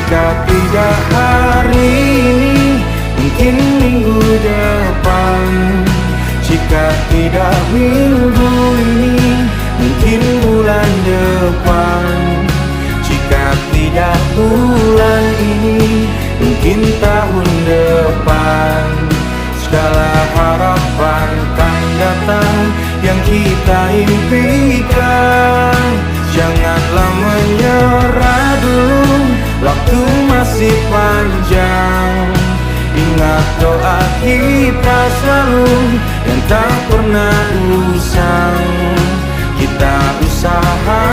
Jika tidak hari ini, mungkin minggu depan. Jika tidak minggu ini, mungkin bulan depan. Jika tidak bulan ini, mungkin tahun depan. Segala harapan kan datang yang kita impikan. Janganlah menyerah dulu, waktu masih panjang. Ingat doa kita selalu yang tak pernah usang.